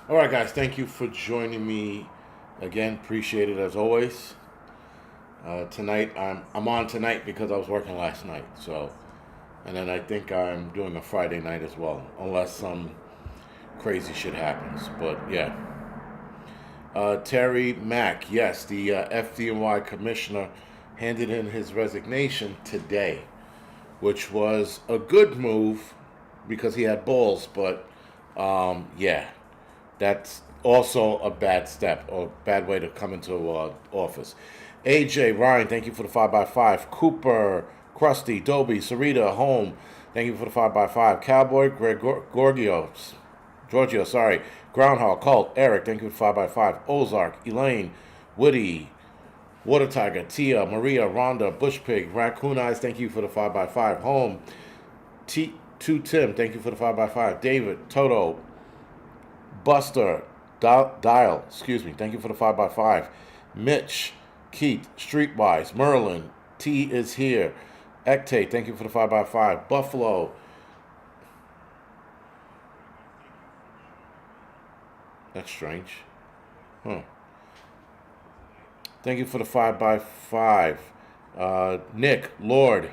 All right, guys, thank you for joining me again. Appreciate it as always. Tonight, I'm on tonight because I was working last night. So, and then I think I'm doing a Friday night as well, unless some crazy shit happens. But yeah, Terry Mack, yes, the FDNY commissioner handed in his resignation today, which was a good move because he had balls. But yeah, that's also a bad step or bad way to come into office. AJ, Ryan, thank you for the 5 by 5 Cooper, Krusty, Dobie, Sarita, Home, thank you for the 5 by 5 Cowboy, Giorgio, sorry. Groundhog, Colt, Eric, thank you for 5 by 5 Ozark, Elaine, Woody, Water Tiger, Tia, Maria, Rhonda, Bush Pig, Raccoon Eyes, thank you for the 5 by 5 Home, T2 Tim, thank you for the 5 by 5 David, Toto, Buster, Dial, excuse me, thank you for the 5 by 5 Mitch, Keith, Streetwise, Merlin, T is here, Ectate, thank you for the 5 by 5 Buffalo, that's strange. Huh. Thank you for the 5 by 5 Nick, Lord,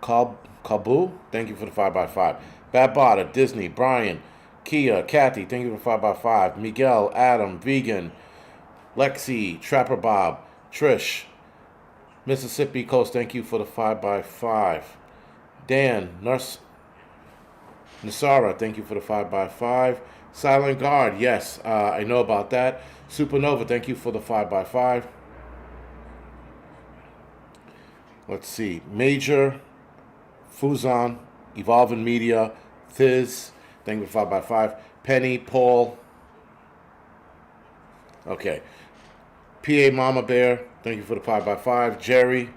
Kabu, thank you for the 5 by 5 Babada, Disney, Brian, Kia, Kathy, thank you for the 5 by 5 Miguel, Adam, Vegan, Lexi, Trapper Bob, Trish, Mississippi Coast, thank you for the 5 by 5 Dan, Nurse, Nasara, thank you for the 5 by 5 Silent Guard, yes, I know about that. Supernova, thank you for the 5 by 5 Let's see. Major, Fuzon, Evolving Media, Thiz, thank you for 5 by 5 Penny, Paul, okay. PA Mama Bear, thank you for the 5 by 5 Jerry,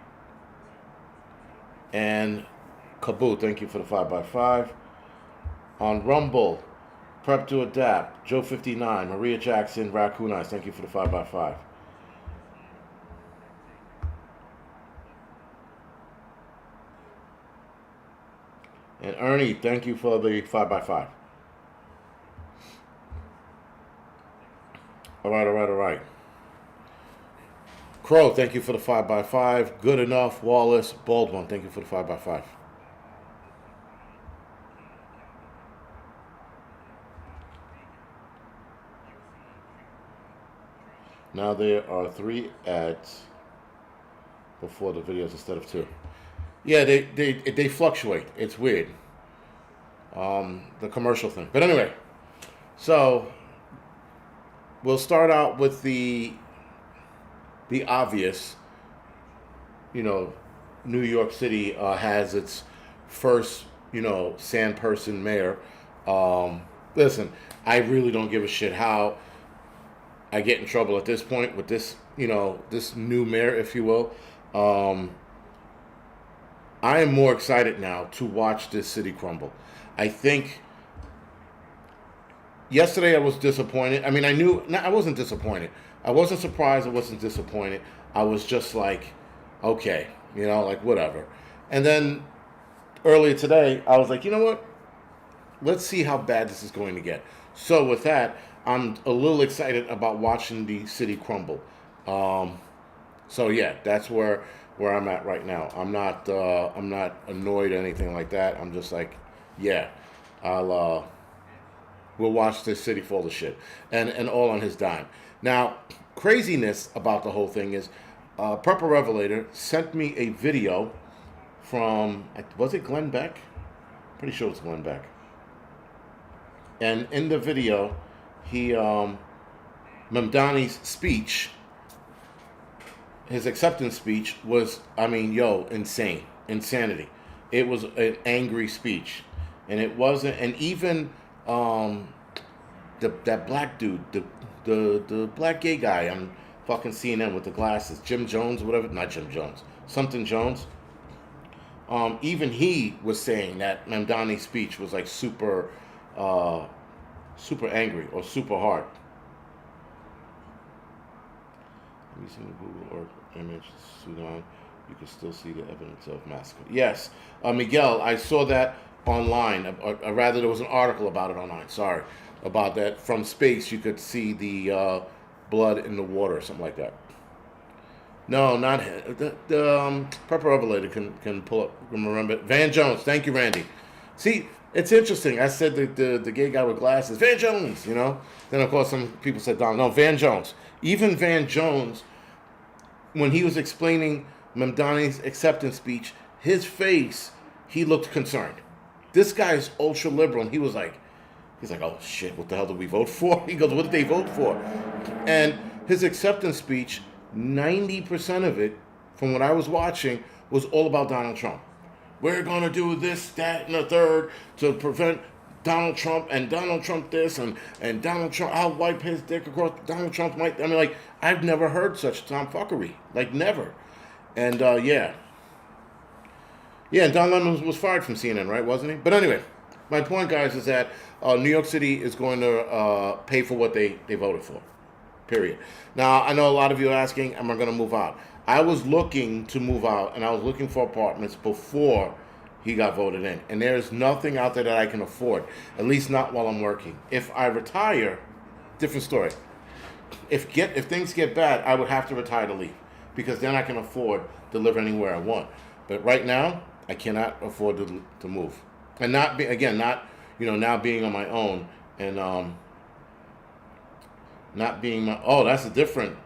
and Kaboo, thank you for the 5 by 5 On Rumble, Prep to Adapt, Joe 59, Maria Jackson, Raccoon Eyes, thank you for the 5 by 5 And Ernie, thank you for the 5 by 5 All right, all right, all right. Crow, thank you for the 5 by 5 Good enough, Wallace, Baldwin, thank you for the 5 by 5 Now there are 3 ads before the videos instead of 2. Yeah, they fluctuate. It's weird. The commercial thing. But anyway, so we'll start out with the obvious. You know, New York City has its first, sand person mayor. Listen, I really don't give a shit how I get in trouble at this point with this, this new mayor, if you will. Um, I am more excited now to watch this city crumble. I think yesterday I was disappointed. I mean, I knew no, I wasn't disappointed. I wasn't surprised. I wasn't disappointed. I was just like, okay, like whatever. And then earlier today, I was like, you know what? Let's see how bad this is going to get. So with that, I'm a little excited about watching the city crumble. Um, so yeah, that's where I'm at right now. I'm not annoyed or anything like that. I'm just like, yeah, I'll we'll watch this city fall to shit, and all on his dime. Now, craziness about the whole thing is, Prepper Revelator sent me a video from, was it Glenn Beck? Pretty sure it's Glenn Beck. And in the video, he Mamdani's speech, his acceptance speech was, I mean, insane, insanity. It was an angry speech, and it wasn't. And even um, that black dude, the black gay guy on fucking CNN with the glasses, Jim Jones, whatever, not Jim Jones, something Jones. Even he was saying that Mamdani's speech was like uh, super angry or super hard. Have you seen the Google Earth image Sudan? You can still see the evidence of massacre. Yes, Miguel, I saw that online. Or rather, there was an article about it online. Sorry. about that. From space, you could see the blood in the water or something like that. No, not him. The Prepper Overlader can pull up. Can remember it. Van Jones. Thank you, Randy. See, it's interesting. I said the gay guy with glasses, Van Jones. You know. Then of course some people said Donald. No, Van Jones. Even Van Jones, when he was explaining Mamdani's acceptance speech, his face, he looked concerned. This guy is ultra liberal, and he's like, oh shit, what the hell did we vote for? He goes, what did they vote for? And his acceptance speech, 90% of it, from what I was watching, was all about Donald Trump. We're gonna do this, that, and the third to prevent Donald Trump and Donald Trump this and Donald Trump. I'll wipe his dick across Donald Trump's mic. I mean, like, I've never heard such tomfuckery, like never. And yeah, and Don Lemon was fired from CNN, right? Wasn't he? But anyway, my point, guys, is that New York City is going to pay for what they voted for. Period. Now, I know a lot of you are asking, am I going to move out? I was looking to move out, and I was looking for apartments before he got voted in. And there's nothing out there that I can afford, at least not while I'm working. If I retire, different story. If things get bad, I would have to retire to leave, because then I can afford to live anywhere I want. But right now, I cannot afford to move. And not now being on my own and not being my, oh, that's a different,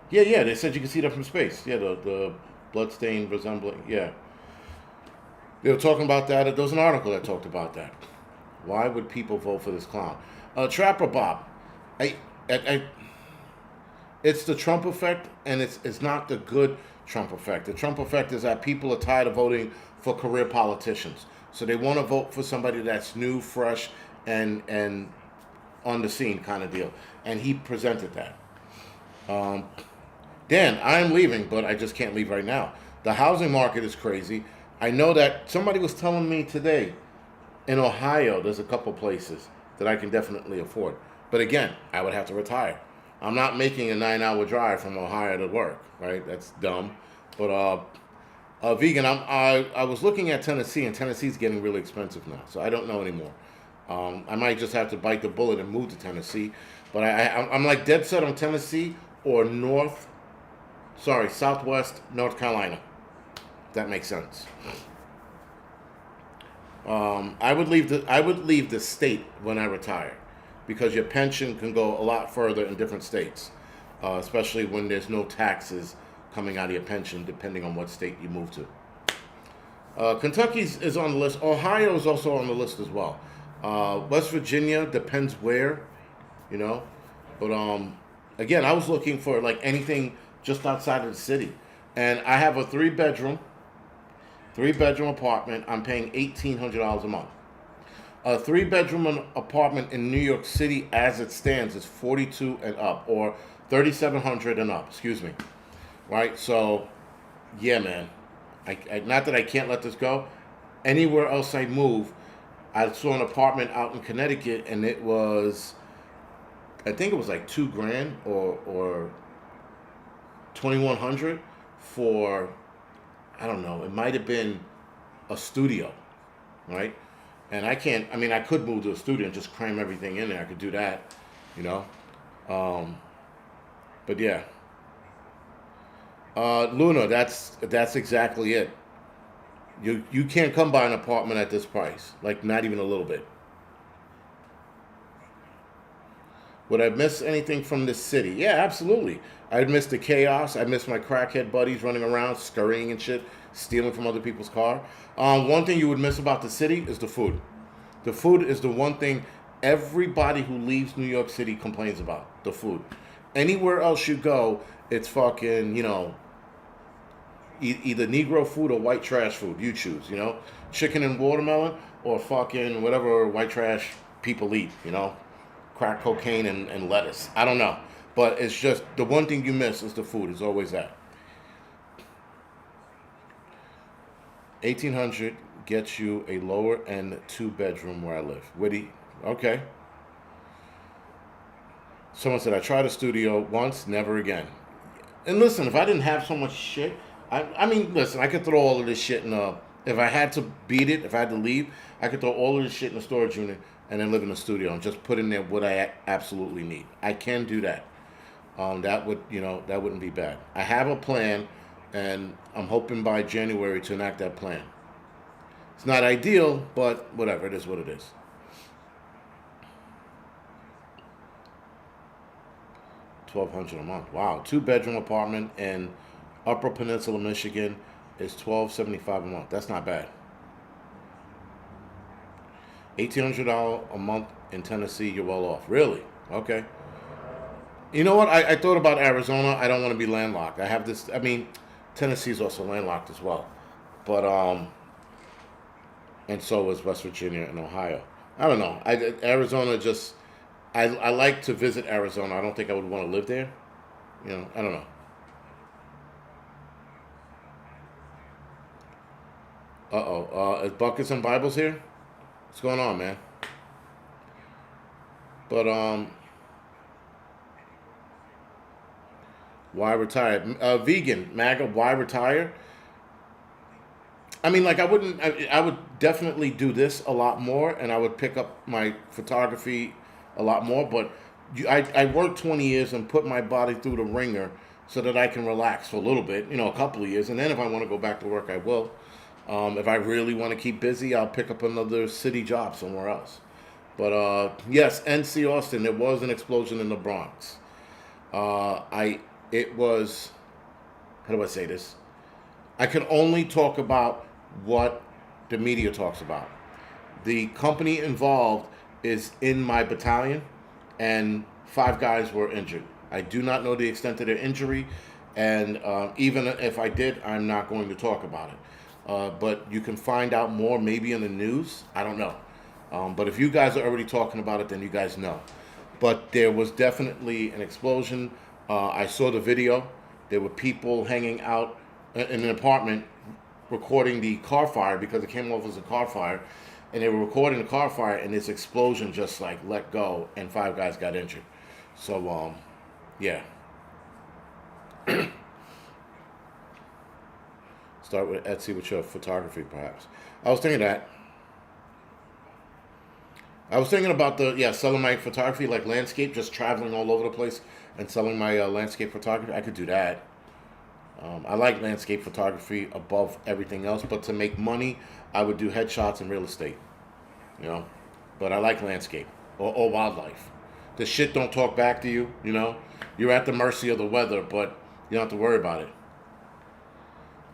yeah, they said you can see that from space. Yeah, the bloodstained resembling, yeah. They were talking about that. There was an article that talked about that. Why would people vote for this clown? Trapper Bob, it's the Trump effect, and it's not the good Trump effect. The Trump effect is that people are tired of voting for career politicians. So they want to vote for somebody that's new, fresh, and on the scene kind of deal. And he presented that. Dan, I am leaving, but I just can't leave right now. The housing market is crazy. I know that somebody was telling me today in Ohio, there's a couple places that I can definitely afford. But again, I would have to retire. I'm not making a 9-hour drive from Ohio to work, right? That's dumb. But vegan, I was looking at Tennessee, and Tennessee's getting really expensive now, so I don't know anymore. I might just have to bite the bullet and move to Tennessee. But I'm like dead set on Tennessee or Southwest North Carolina. If that makes sense. I would leave the state when I retire, because your pension can go a lot further in different states, especially when there's no taxes coming out of your pension, depending on what state you move to. Kentucky is on the list. Ohio is also on the list as well. West Virginia depends where, But again, I was looking for like anything just outside of the city, and I have a three-bedroom apartment. I'm paying $1,800 a month. A three-bedroom apartment in New York City, as it stands, is $42 and up, or $3,700 and up. Excuse me. Right. So, yeah, man. I not that I can't let this go. Anywhere else I move, I saw an apartment out in Connecticut, and it was, I think it was like $2,000 or $2,100 for, I don't know, it might have been a studio, right? And I could move to a studio and just cram everything in there. I could do that, But yeah. Luna, that's exactly it. You can't come by an apartment at this price, like not even a little bit. Would I miss anything from this city? Yeah, absolutely. I'd miss the chaos. I miss my crackhead buddies running around, scurrying and shit, stealing from other people's car. One thing you would miss about the city is the food. The food is the one thing everybody who leaves New York City complains about, the food. Anywhere else you go, it's fucking, either Negro food or white trash food. You choose, chicken and watermelon or fucking whatever white trash people eat, crack cocaine and lettuce. I don't know. But it's just the one thing you miss is the food. It's always that. 1,800 gets you a lower end 2-bedroom where I live. Witty. Okay. Someone said, I tried a studio once, never again. And listen, if I didn't have so much shit, listen, I could throw all of this shit in a If I had to beat it, if I had to leave, I could throw all of this shit in the storage unit and then live in the studio and just put in there what I absolutely need. I can do that. That would, that wouldn't be bad. I have a plan, and I'm hoping by January to enact that plan. It's not ideal, but whatever. It is what it is. 1,200 a month. Wow, 2-bedroom apartment in Upper Peninsula, Michigan, is $1,275 a month. That's not bad. $1,800 a month in Tennessee. You're well off. Really? Okay. You know what? I thought about Arizona. I don't want to be landlocked. I have this. I mean, Tennessee's also landlocked as well, but and so is West Virginia and Ohio. I don't know. Arizona just. I like to visit Arizona. I don't think I would want to live there. I don't know. Is Buckets and Bibles here? What's going on, man? But why retire? Vegan MAGA. Why retire? I mean, like I would definitely do this a lot more, and I would pick up my photography a lot more. But I worked 20 years and put my body through the ringer so that I can relax for a little bit, a couple of years, and then if I want to go back to work, I will. If I really want to keep busy, I'll pick up another city job somewhere else. But yes, NC Austin, there was an explosion in the Bronx. It was, how do I say this? I can only talk about what the media talks about. The company involved is in my battalion, and 5 guys were injured. I do not know the extent of their injury, and even if I did, I'm not going to talk about it. But you can find out more maybe in the news. I don't know. But if you guys are already talking about it, then you guys know. But there was definitely an explosion. I saw the video. There were people hanging out in an apartment recording the car fire because it came off as a car fire. And they were recording the car fire, and this explosion just like let go, and 5 guys got injured. So, yeah. Start with Etsy with your photography, perhaps. I was thinking that. I was thinking about selling my photography, like landscape, just traveling all over the place and selling my landscape photography. I could do that. I like landscape photography above everything else, but to make money, I would do headshots and real estate. But I like landscape or wildlife. The shit don't talk back to you. You're at the mercy of the weather, but you don't have to worry about it.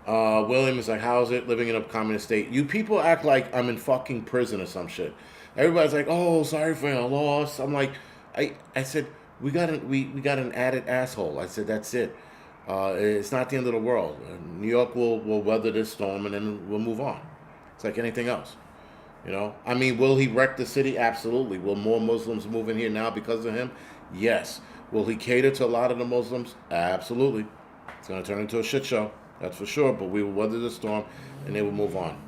William is like, how's it living in a communist state? You people act like I'm in fucking prison or some shit. Everybody's like, oh, sorry for your loss. I'm like, I said, we got an added asshole. I said, that's it. It's not the end of the world. New York will weather this storm, and then we'll move on. It's like anything else. I mean, will he wreck the city? Absolutely. Will more Muslims move in here now because of him? Yes. Will he cater to a lot of the Muslims? Absolutely. It's going to turn into a shit show. That's for sure. But we will weather the storm, and they will move on.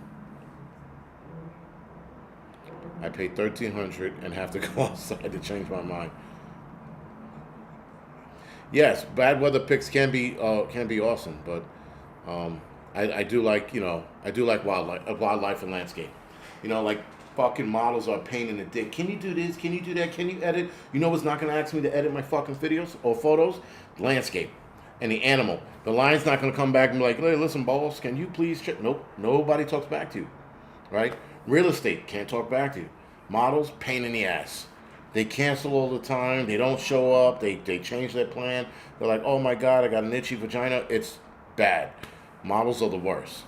I paid $1,300 and have to go outside to change my mind. Yes, bad weather pics can be awesome, but I do like wildlife and landscape. Like fucking models are a pain in the dick. Can you do this? Can you do that? Can you edit? You know what's not gonna ask me to edit my fucking videos or photos? Landscape and the animal. The lion's not gonna come back and be like, hey, listen, boss, can you please check? Nope, nobody talks back to you, right? Real estate can't talk back to you. Models, pain in the ass. They cancel all the time. They don't show up. They change their plan. They're like, oh my God, I got an itchy vagina. It's bad. Models are the worst.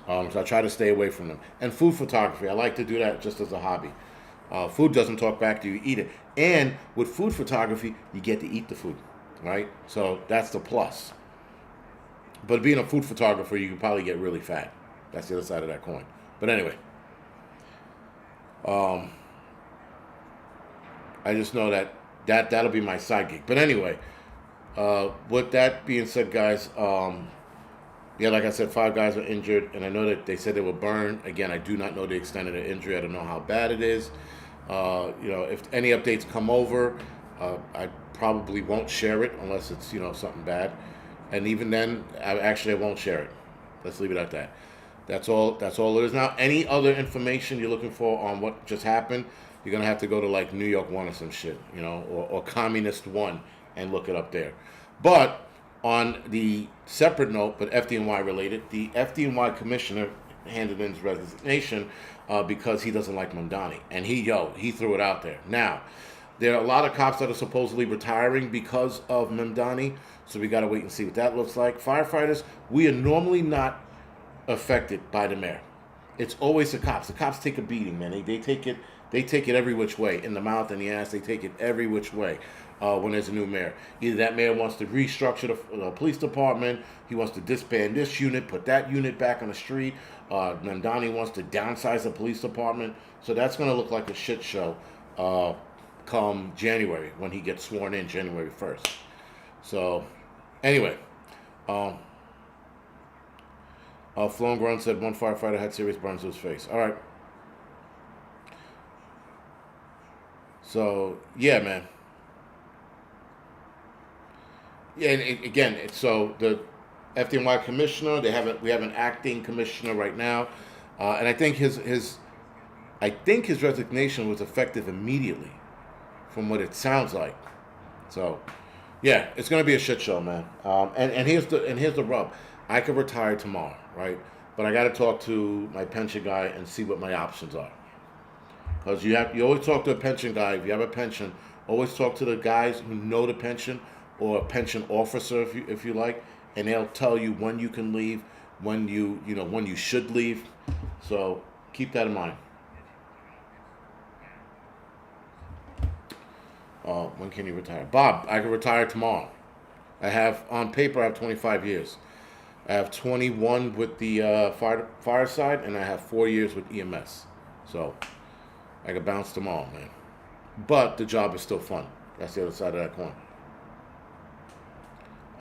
So I try to stay away from them. And food photography, I like to do that just as a hobby. Food doesn't talk back to you, you eat it. And with food photography, you get to eat the food, right? So that's the plus. But being a food photographer, you can probably get really fat. That's the other side of that coin. But anyway. I just know that'll be my side gig. But anyway, with that being said, guys, like I said, 5 guys were injured, and I know that they said they were burned. Again, I do not know the extent of the injury. I don't know how bad it is. If any updates come over, I probably won't share it unless it's something bad. And even then, I won't share it. Let's leave it at that. That's all. That's all it is now. Any other information you're looking for on what just happened, you're gonna have to go to like New York One or some shit, or Communist One, and look it up there. But on the separate note, but FDNY related, the FDNY commissioner handed in his resignation because he doesn't like Mamdani, and he threw it out there. Now, there are a lot of cops that are supposedly retiring because of Mamdani, so we got to wait and see what that looks like. Firefighters, we are normally not affected by the mayor. It's always the cops. The cops take a beating, man. They take it every which way, in the mouth and the ass. They take it every which way when there's a new mayor. Either that mayor wants to restructure the police department, he wants to disband this unit, put that unit back on the street. Mamdani wants to downsize the police department. So that's going to look like a shit show come January when he gets sworn in January 1st. So anyway, Flown Grunt said one firefighter had serious burns to his face. All right. So yeah, man. Yeah, and again, so the FDNY commissioner, we have an acting commissioner right now, and I think his resignation was effective immediately, from what it sounds like. So yeah, it's gonna be a shit show, man. And here's the rub. I could retire tomorrow, right? But I got to talk to my pension guy and see what my options are. Because you always talk to a pension guy. If you have a pension, always talk to the guys who know the pension, or a pension officer if you like, and they'll tell you when you can leave, when you should leave. So keep that in mind. When can you retire? Bob, I can retire tomorrow. On paper, I have 25 years. I have 21 with the fire side, and I have 4 years with EMS. So I could bounce tomorrow, man. But the job is still fun. That's the other side of that coin.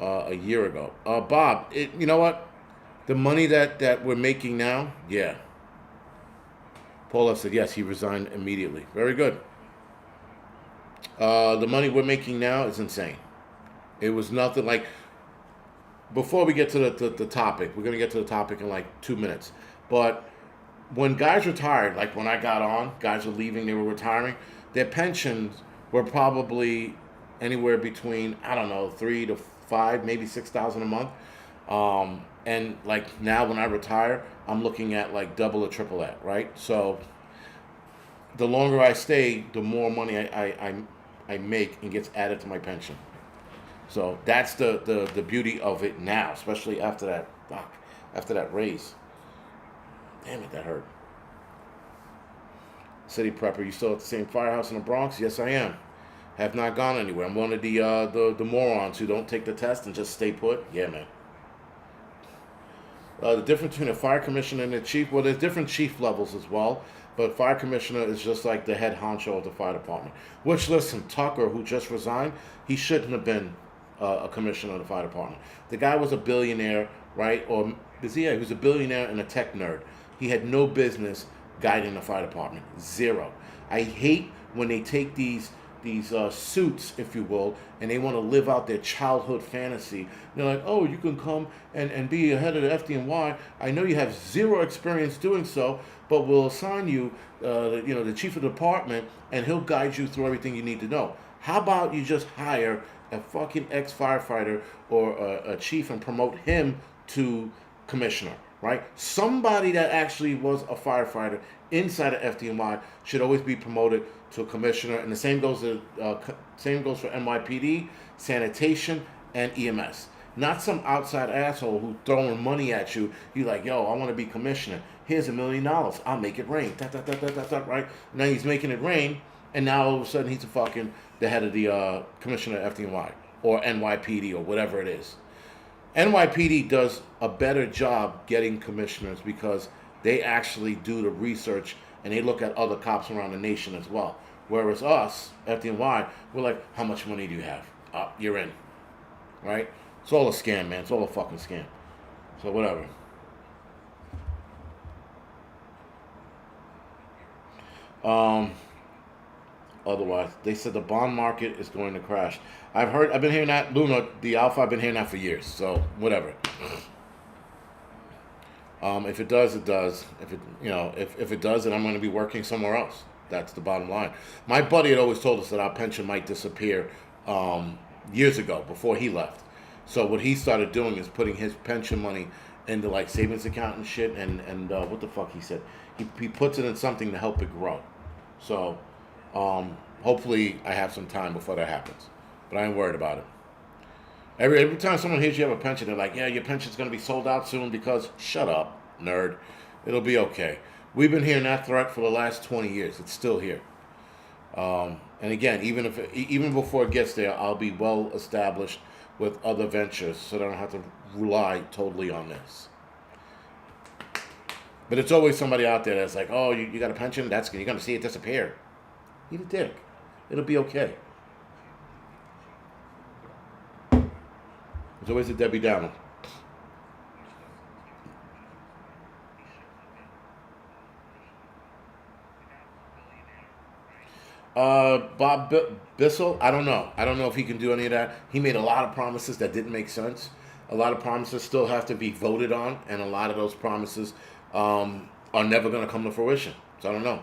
A year ago. Bob, you know what? The money that we're making now, yeah. Paula said, yes, he resigned immediately. Very good. The money we're making now is insane. It was nothing like... Before we get to the topic, we're going to get to the topic in like 2 minutes. But when guys retired, like when I got on, guys were leaving, they were retiring, their pensions were probably anywhere between, I don't know, 3 to 5, maybe 6,000 a month. And like now when I retire, I'm looking at like double or triple that, right? So the longer I stay, the more money I make and gets added to my pension. So that's the beauty of it now, especially after that raise. Damn it, that hurt. City Prepper, you still at the same firehouse in the Bronx? Yes, I am. Have not gone anywhere. I'm one of the morons who don't take the test and just stay put. Yeah, man. The difference between a fire commissioner and a chief, well, there's different chief levels as well, but fire commissioner is just like the head honcho of the fire department. Which, listen, Tucker, who just resigned, he shouldn't have been a commissioner of the fire department. The guy was a billionaire, right? He was a billionaire and a tech nerd. He had no business guiding the fire department. Zero. I hate when they take these suits, if you will, and they want to live out their childhood fantasy. They're like, oh, you can come and be a head of the FDNY. I know you have zero experience doing so, but we'll assign you, the chief of the department, and he'll guide you through everything you need to know. How about you just hire a fucking ex-firefighter or a chief and promote him to commissioner, right? Somebody that actually was a firefighter inside of FDNY should always be promoted to a commissioner, and the same goes for NYPD, sanitation, and EMS. Not some outside asshole who throwing money at you. You like, yo, I want to be commissioner. Here's $1 million. I'll make it rain. Right? Now he's making it rain, and now all of a sudden he's the head of the commissioner of FDNY or NYPD or whatever it is. NYPD does a better job getting commissioners because they actually do the research and they look at other cops around the nation as well. Whereas us, FDNY, we're like, how much money do you have? You're in. Right? It's all a scam, man. It's all a fucking scam. So whatever. Otherwise, they said the bond market is going to crash. I've been hearing that, Luna, the Alpha, I've been hearing that for years. So whatever. If it does, it does. If it, if it does, then I'm going to be working somewhere else. That's the bottom line. My buddy had always told us that our pension might disappear years ago before he left. So what he started doing is putting his pension money into like savings account and shit. And what the fuck he said? He puts it in something to help it grow. So hopefully I have some time before that happens. But I ain't worried about it. Every time someone hears you have a pension, they're like, yeah, your pension's going to be sold out soon because, shut up, nerd. It'll be okay. We've been hearing that threat for the last 20 years. It's still here. And again, even before it gets there, I'll be well established with other ventures so that I don't have to rely totally on this. But it's always somebody out there that's like, oh, you got a pension? You're going to see it disappear. Eat a dick. It'll be okay. There's always a Debbie Downer. Bob Bissell, I don't know. I don't know if he can do any of that. He made a lot of promises that didn't make sense. A lot of promises still have to be voted on, and a lot of those promises are never going to come to fruition. So I don't know.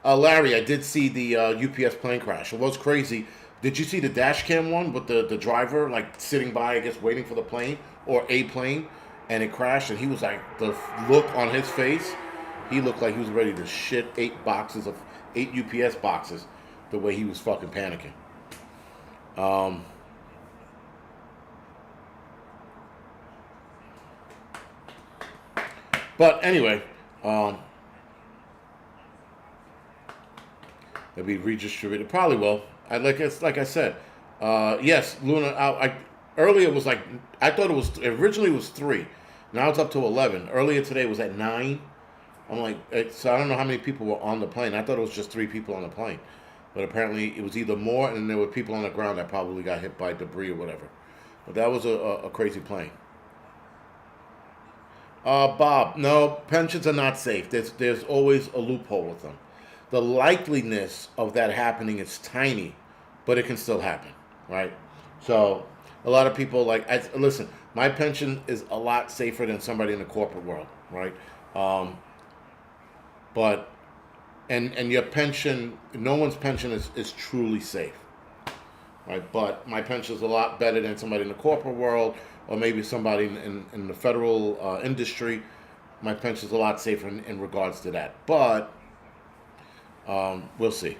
Larry, I did see the UPS plane crash. It was crazy. Did you see the dash cam one with the driver like sitting by, I guess, waiting for the plane or a plane, and it crashed, and he was like, the look on his face, he looked like he was ready to shit 8 UPS boxes, the way he was fucking panicking. But anyway, they'll be redistributed. Probably will. Like I said, yes, Luna. Earlier it was like I thought originally it was 3. Now it's up to 11. Earlier today it was at 9. I'm like, so I don't know how many people were on the plane. I thought it was just 3 people on the plane, but apparently it was either more, and there were people on the ground that probably got hit by debris or whatever. But that was a crazy plane. Bob, no, pensions are not safe. There's always a loophole with them. The likeliness of that happening is tiny, but it can still happen, right? So a lot of people listen. My pension is a lot safer than somebody in the corporate world, right? But and your pension, no one's pension is truly safe, right? But my pension is a lot better than somebody in the corporate world or maybe somebody in the federal industry. My pension is a lot safer in regards to that. But we'll see.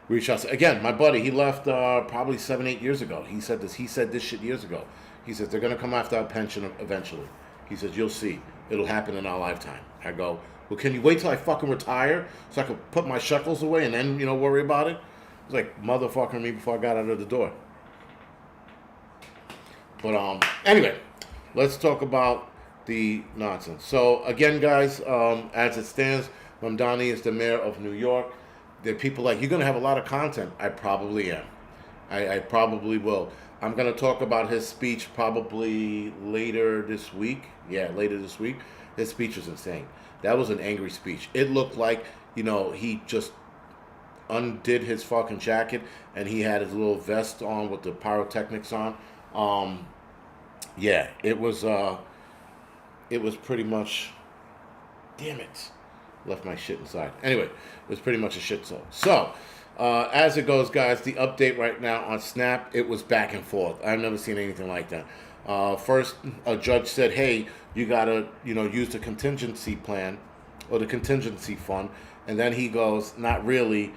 Reach out again. My buddy, he left probably 7-8 years ago. He said this shit years ago. He says they're gonna come after our pension eventually. He says you'll see, it'll happen in our lifetime. I go, well, can you wait till I fucking retire so I can put my shekels away and then worry about it? It's like motherfucking me before I got out of the door. But anyway, let's talk about the nonsense. So again, guys, as it stands, Mamdani is the mayor of New York. There are people like, you're going to have a lot of content. I probably am. I probably will. I'm going to talk about his speech probably later this week. Yeah, later this week. His speech was insane. That was an angry speech. It looked like, he just undid his fucking jacket and he had his little vest on with the pyrotechnics on. Yeah, it was pretty much, damn it. Left my shit inside. Anyway, it was pretty much a shit show. So, as it goes, guys, the update right now on Snap, it was back and forth. I've never seen anything like that. First, a judge said, hey, you got to, use the contingency plan or the contingency fund. And then he goes, not really.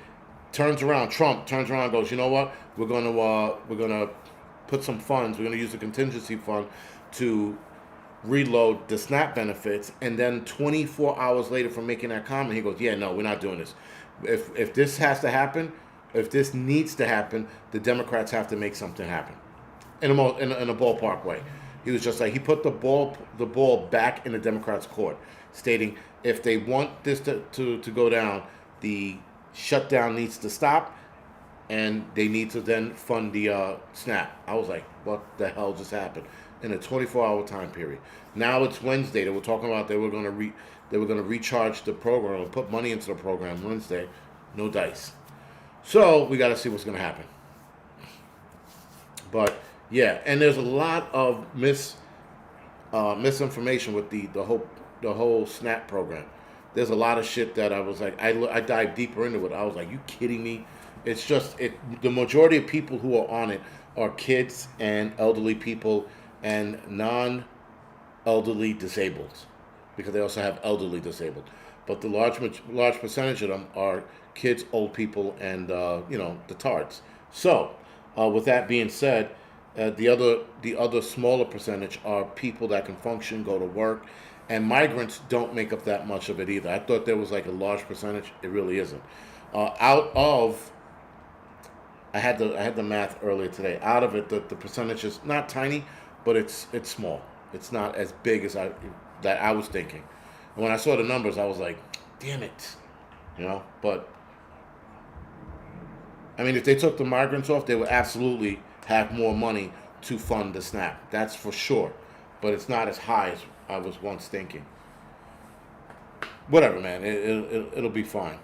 Trump turns around and goes, you know what? We're going to put some funds. We're going to use the contingency fund to reload the SNAP benefits, and then 24 hours later from making that comment, he goes, yeah, no, we're not doing this. If this has to happen, if this needs to happen, the Democrats have to make something happen in a ballpark way. He was just like, he put the ball back in the Democrats' court, stating if they want this to go down, the shutdown needs to stop, and they need to then fund the SNAP. I was like, what the hell just happened? In a 24-hour time period. Now it's Wednesday. They were talking about they were going to recharge the program and put money into the program Wednesday. No dice. So we got to see what's going to happen. But yeah, and there's a lot of misinformation with the whole SNAP program. There's a lot of shit that I was like, I dived deeper into it. I was like, you kidding me? It's just it. The majority of people who are on it are kids and elderly people and non-elderly disabled, because they also have elderly disabled. But the large percentage of them are kids, old people, and the tards. So, with that being said, the other smaller percentage are people that can function, go to work, and migrants don't make up that much of it either. I thought there was like a large percentage. It really isn't. Out of I had the math earlier today. Out of it, the percentage is not tiny, but it's small. It's not as big as I was thinking. And when I saw the numbers, I was like, damn it, But I mean, if they took the migrants off, they would absolutely have more money to fund the SNAP. That's for sure. But it's not as high as I was once thinking. Whatever, man. It'll be fine.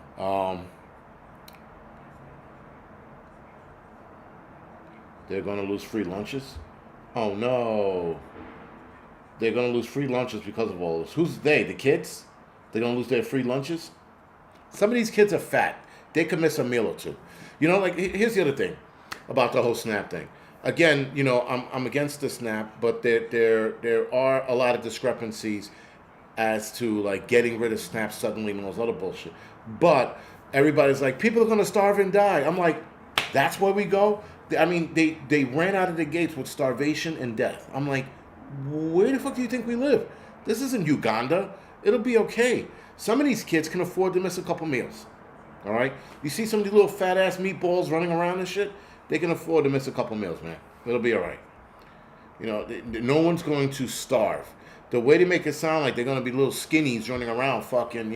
They're going to lose free lunches? Oh, no. They're going to lose free lunches because of all this. Who's they? The kids? They're going to lose their free lunches? Some of these kids are fat. They could miss a meal or two. Like, here's the other thing about the whole SNAP thing. Again, I'm against the SNAP, but there are a lot of discrepancies as to, like, getting rid of SNAP suddenly and all this other bullshit. But everybody's like, people are going to starve and die. I'm like, that's where we go? I mean, they ran out of the gates with starvation and death. I'm like, where the fuck do you think we live? This isn't Uganda. It'll be okay. Some of these kids can afford to miss a couple meals. All right? You see some of these little fat-ass meatballs running around and shit? They can afford to miss a couple meals, man. It'll be all right. No one's going to starve. The way they make it sound like they're going to be little skinnies running around fucking,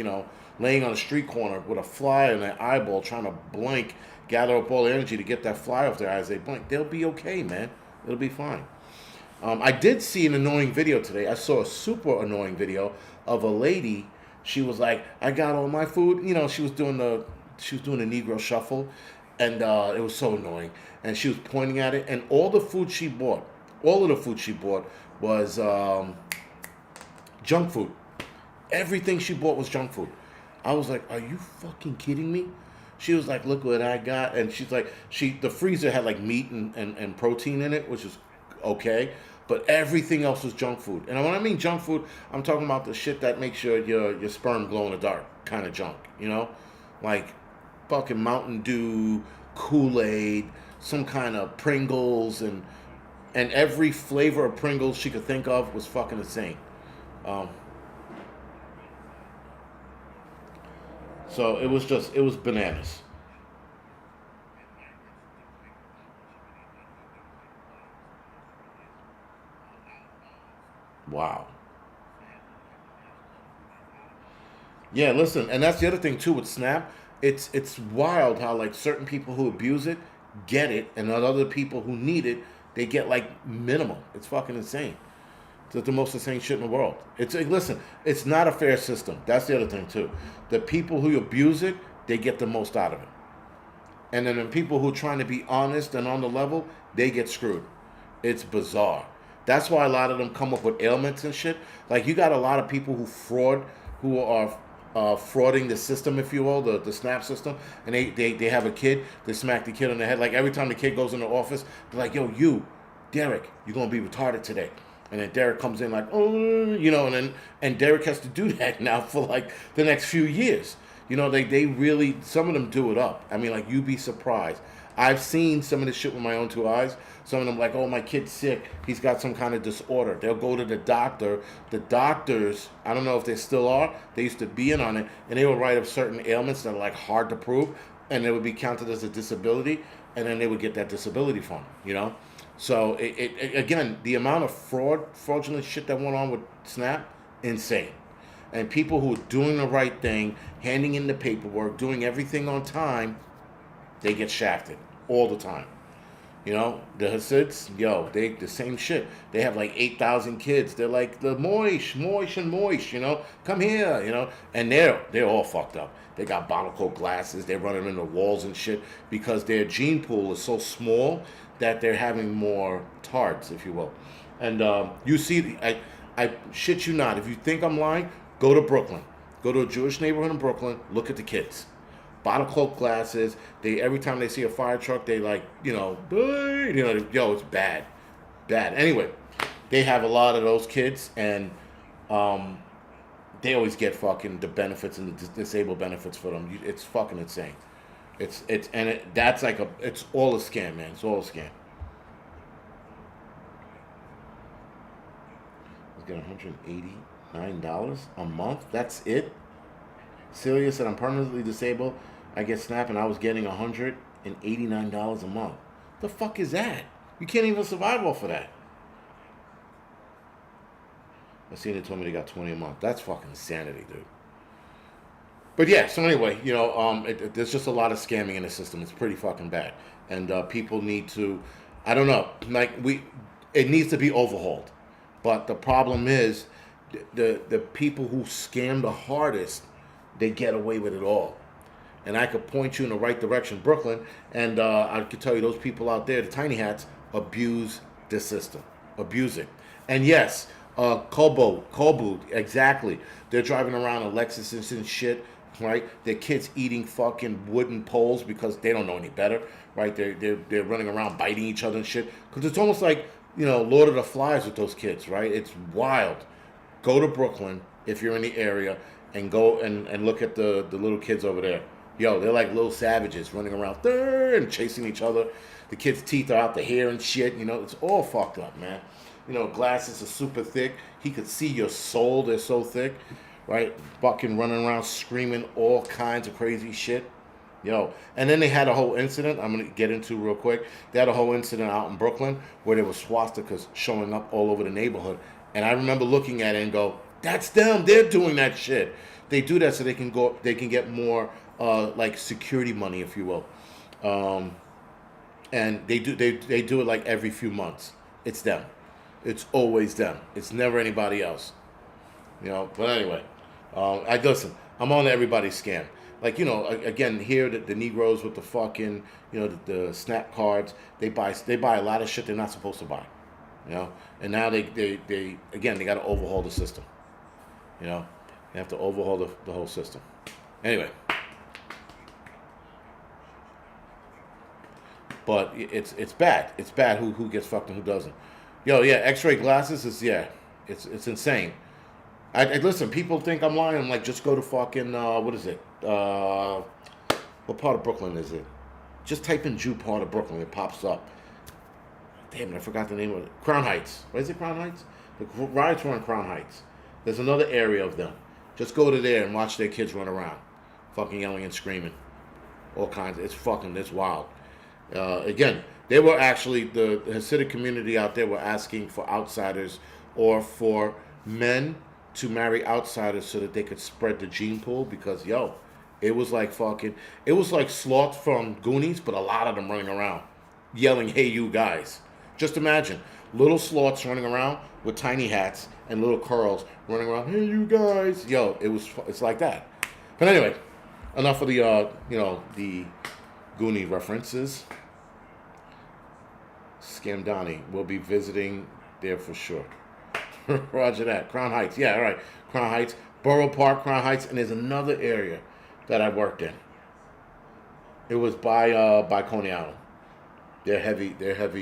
laying on a street corner with a fly in their eyeball trying to blink, gather up all the energy to get that fly off their eyes. They blink. They'll be okay, man. It'll be fine. I did see an annoying video today. I saw a super annoying video of a lady. She was like, I got all my food. She was doing the Negro shuffle, and it was so annoying. And she was pointing at it, and all of the food she bought was junk food. Everything she bought was junk food. I was like, are you fucking kidding me? She was like, look what I got. And she's like, the freezer had like meat and protein in it, which is okay. But everything else was junk food. And when I mean junk food, I'm talking about the shit that makes your sperm glow in the dark kind of junk, Like fucking Mountain Dew, Kool-Aid, some kind of Pringles, and every flavor of Pringles she could think of was fucking insane. So it was bananas. Wow. Yeah, listen, and that's the other thing too with Snap. It's wild how like certain people who abuse it get it, and other people who need it, they get like minimal. It's fucking insane. It's the most insane shit in the world. It's like, listen, it's not a fair system. That's the other thing too. The people who abuse it, they get the most out of it, and then the people who are trying to be honest and on the level, they get screwed. It's bizarre. That's why a lot of them come up with ailments and shit. Like you got a lot of people who are frauding the system, if you will, the SNAP system, and they have a kid, they smack the kid on the head. Like every time the kid goes in the office, they're like, yo, Derek, you're going to be retarded today. And then Derek comes in like, oh, and Derek has to do that now for like the next few years. They really, some of them do it up. I mean, like, you'd be surprised. I've seen some of this shit with my own two eyes. Some of them like, oh, my kid's sick. He's got some kind of disorder. They'll go to the doctor. The doctors, I don't know if they still are. They used to be in on it. And they would write up certain ailments that are like hard to prove. And it would be counted as a disability. And then they would get that disability fund, So, again, the amount of fraudulent shit that went on with SNAP, insane. And people who are doing the right thing, handing in the paperwork, doing everything on time, they get shafted all the time. The Hasids, they the same shit. They have like 8,000 kids. They're like the moish, come here, and they're all fucked up. They got bottle coat glasses. They're running into walls and shit because their gene pool is so small that they're having more tards, if you will. And you see, I shit you not. If you think I'm lying, go to Brooklyn. Go to a Jewish neighborhood in Brooklyn. Look at the kids. Bottle cloak glasses. They every time they see a fire truck, they like yo, it's bad, bad. Anyway, they have a lot of those kids, and um, they always get fucking the benefits and the disabled benefits for them. It's fucking insane. That's like it's all a scam, man. It's all a scam. Let's get $189 a month. That's it. Celia said, I'm permanently disabled. I get SNAP and I was getting $189 a month. The fuck is that? You can't even survive off of that. I seen it told me they got 20 a month. That's fucking insanity, dude. But yeah, so anyway, there's just a lot of scamming in the system. It's pretty fucking bad. And people need to, I don't know, it needs to be overhauled. But the problem is, the people who scam the hardest, they get away with it all. And I could point you in the right direction, Brooklyn, and I could tell you those people out there, the tiny hats, abuse the system. Abuse it. And yes, Kobo, exactly. They're driving around in Lexuses and shit, right? Their kids eating fucking wooden poles because they don't know any better, right? They're running around biting each other and shit. Because it's almost like, Lord of the Flies with those kids, right? It's wild. Go to Brooklyn if you're in the area and go and look at the little kids over there. Yo, they're like little savages running around there and chasing each other. The kids' teeth are out the hair and shit. It's all fucked up, man. Glasses are super thick. He could see your soul. They're so thick, right? Fucking running around screaming all kinds of crazy shit. Yo, and then they had a whole incident I'm going to get into real quick. They had a whole incident out in Brooklyn where there was swastikas showing up all over the neighborhood. And I remember looking at it and go, that's them. They're doing that shit. They do that so they can get more like security money, if you will. And they do it like every few months. It's them. It's always them. It's never anybody else. But anyway, listen. I'm on everybody's scam. Like, again, here the Negroes with the fucking, the SNAP cards, they buy a lot of shit they're not supposed to buy. And now they got to overhaul the system. They have to overhaul the whole system. Anyway. But it's bad. It's bad who gets fucked and who doesn't. Yo, yeah, X-ray glasses it's insane. I listen, people think I'm lying. I'm like, just go to fucking what is it? What part of Brooklyn is it? Just type in Jew part of Brooklyn. It pops up. Damn it, I forgot the name of it. Crown Heights. What is it, Crown Heights? The riots were in Crown Heights. There's another area of them. Just go to there and watch their kids run around. Fucking yelling and screaming. All kinds. It's wild. Again, they were actually, the Hasidic community out there were asking for outsiders or for men to marry outsiders so that they could spread the gene pool because, it was like Sloth from Goonies, but a lot of them running around yelling, hey, you guys. Just imagine, little sloths running around with tiny hats and little curls running around, hey, you guys. Yo, it's like that. But anyway, enough of the Goonie references. Scam Donnie will be visiting there for sure. Roger that. Crown Heights. Yeah, all right. Crown Heights. Borough Park, Crown Heights. And there's another area that I worked in. It was by Coney Island. They're heavy,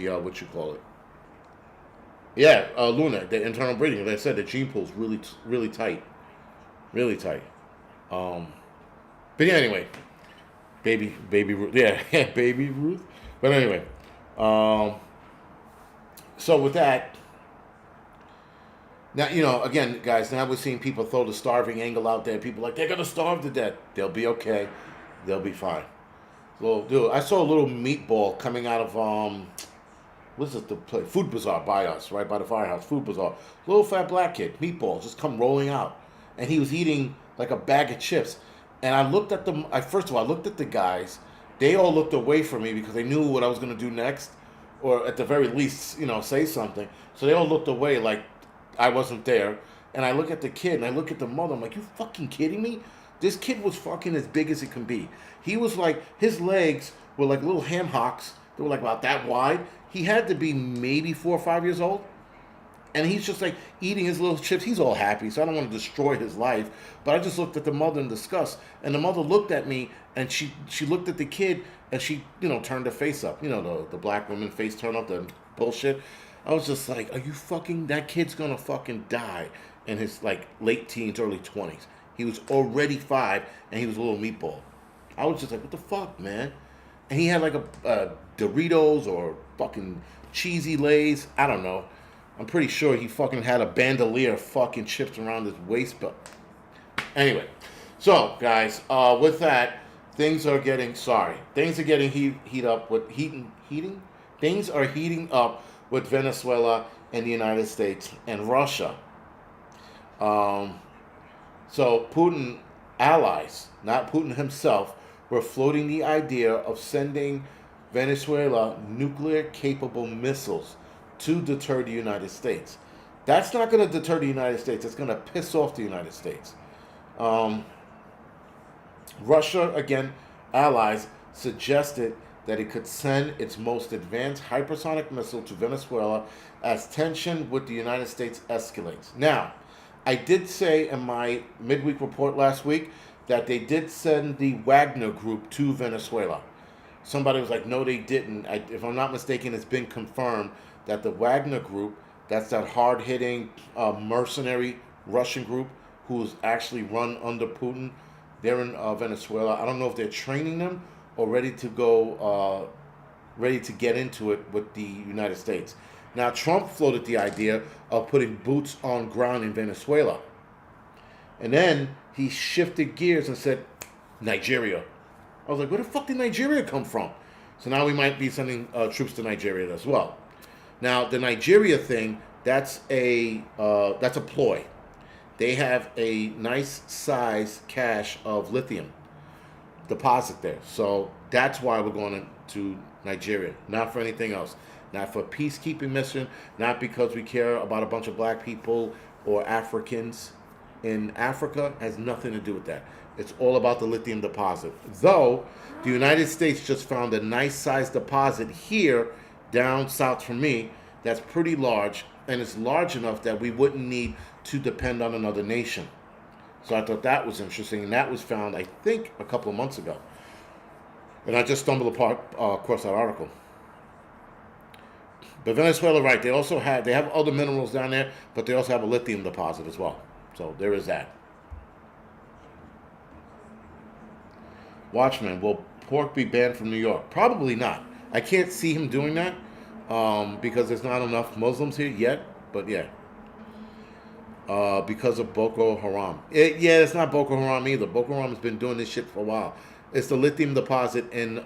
what you call it. Yeah, Luna, the internal breeding. Like I said, the gene pool's really, really tight. Really tight. But yeah, anyway. Baby Ruth. Yeah, Baby Ruth. But anyway. So with that, now, again, guys, now we're seeing people throw the starving angle out there. People like, they're going to starve to death. They'll be okay. They'll be fine. So, dude, I saw a little meatball coming out of, what's it, the place? Food Bazaar by us, right by the firehouse. Food Bazaar. Little fat black kid, meatball, just come rolling out. And he was eating like a bag of chips. And I looked at them, first of all, I looked at the guys. They all looked away from me because they knew what I was going to do next. Or at the very least, say something. So they all looked away like I wasn't there. And I look at the kid and I look at the mother. I'm like, you fucking kidding me? This kid was fucking as big as it can be. He was like, his legs were like little ham hocks. They were like about that wide. He had to be maybe 4 or 5 years old. And he's just like eating his little chips. He's all happy, so I don't want to destroy his life. But I just looked at the mother in disgust, and the mother looked at me, and she looked at the kid, and she turned her face up. The black woman face turn up, the bullshit. I was just like, are you fucking? That kid's gonna fucking die in his like late teens, early 20s. He was already 5, and he was a little meatball. I was just like, what the fuck, man? And he had like a Doritos or fucking cheesy Lays. I don't know. I'm pretty sure he fucking had a bandolier of fucking chips around his waist belt. Anyway, so guys, with that, things are getting heat up with heating. Things are heating up with Venezuela and the United States and Russia. So Putin allies, not Putin himself, were floating the idea of sending Venezuela nuclear-capable missiles to deter the United States. That's not going to deter the United States. It's going to piss off the United States. Russia, again, allies, suggested that it could send its most advanced hypersonic missile to Venezuela as tension with the United States escalates. Now, I did say in my midweek report last week that they did send the Wagner group to Venezuela. Somebody was like, no, they didn't. If I'm not mistaken, it's been confirmed that the Wagner group, that's that hard-hitting mercenary Russian group who's actually run under Putin, they're in Venezuela. I don't know if they're training them or ready to go, ready to get into it with the United States. Now, Trump floated the idea of putting boots on ground in Venezuela. And then he shifted gears and said, Nigeria. I was like, where the fuck did Nigeria come from? So now we might be sending troops to Nigeria as well. Now, the Nigeria thing, that's a ploy. They have a nice size cache of lithium deposit there. So that's why we're going to Nigeria, not for anything else. Not for peacekeeping mission, not because we care about a bunch of black people or Africans in Africa. Has nothing to do with that. It's all about the lithium deposit. Though the United States just found a nice size deposit here down south from me that's pretty large, and it's large enough that we wouldn't need to depend on another nation. So I thought that was interesting, and that was found, I think, a couple of months ago. And I just stumbled across that article. But Venezuela, right, they have other minerals down there, but they also have a lithium deposit as well. So there is that. Watchman, will pork be banned from New York? Probably not. I can't see him doing that because there's not enough Muslims here yet, but yeah. Because of Boko Haram. It's not Boko Haram either. Boko Haram has been doing this shit for a while. It's the lithium deposit in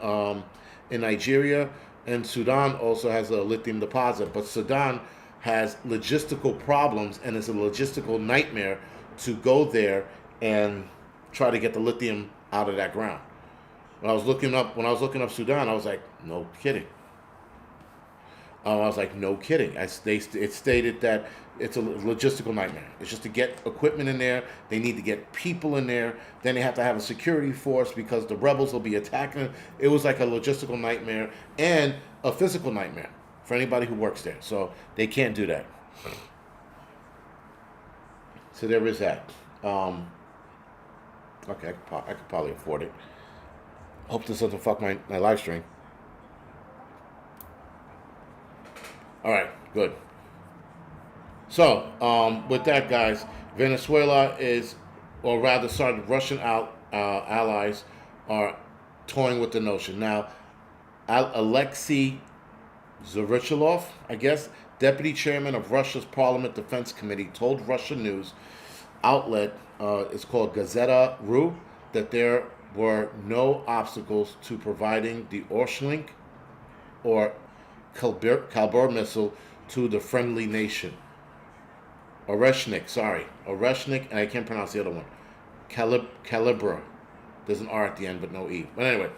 Nigeria, and Sudan also has a lithium deposit, but Sudan has logistical problems, and it's a logistical nightmare to go there and try to get the lithium out of that ground. When I was looking up Sudan, I was like, no kidding. It stated that it's a logistical nightmare. It's just to get equipment in there. They need to get people in there. Then they have to have a security force because the rebels will be attacking. It was like a logistical nightmare and a physical nightmare for anybody who works there. So they can't do that. So there is that. Okay, I could probably afford it. Hope this doesn't fuck my live stream. All right, good. So, with that, guys, Venezuela Russian allies are toying with the notion. Now, Alexei Zarichilov, I guess, deputy chairman of Russia's Parliament Defense Committee, told Russian news outlet, it's called Gazeta.ru, that there were no obstacles to providing the Oreshnik or Kalbur missile to the friendly nation. Oreshnik, and I can't pronounce the other one. Calibra. There's an R at the end, but no E. But anyway,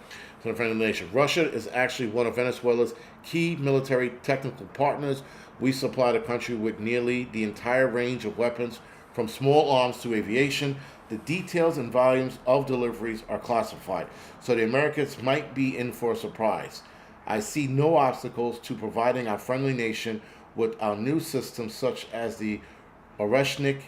to the friendly nation. Russia is actually one of Venezuela's key military technical partners. We supply the country with nearly the entire range of weapons, from small arms to aviation. The details and volumes of deliveries are classified, so the Americans might be in for a surprise. I see no obstacles to providing our friendly nation with our new systems such as the Oreshnik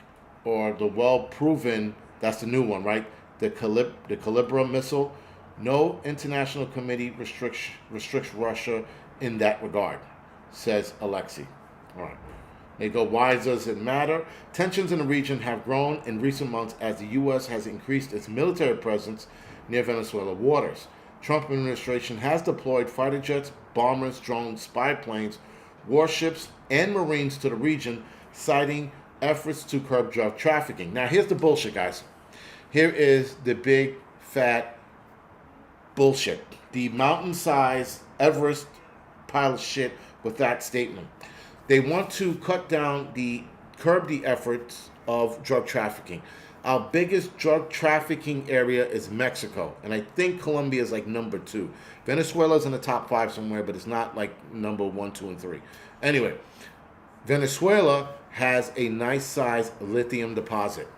or the well-proven, that's the new one, right? The Calibra missile. No international committee restricts Russia in that regard, says Alexei. All right. They go, why does it matter? Tensions in the region have grown in recent months as the U.S. has increased its military presence near Venezuela waters. Trump administration has deployed fighter jets, bombers, drones, spy planes, warships, and Marines to the region, citing efforts to curb drug trafficking. Now, here's the bullshit, guys. Here is the big, fat bullshit. The mountain-sized Everest pile of shit with that statement. They want to curb the efforts of drug trafficking. Our biggest drug trafficking area is Mexico, and I think Colombia is like number 2. Venezuela's in the top 5 somewhere, but it's not like number 1, 2, and 3. Anyway, Venezuela has a nice size lithium deposit.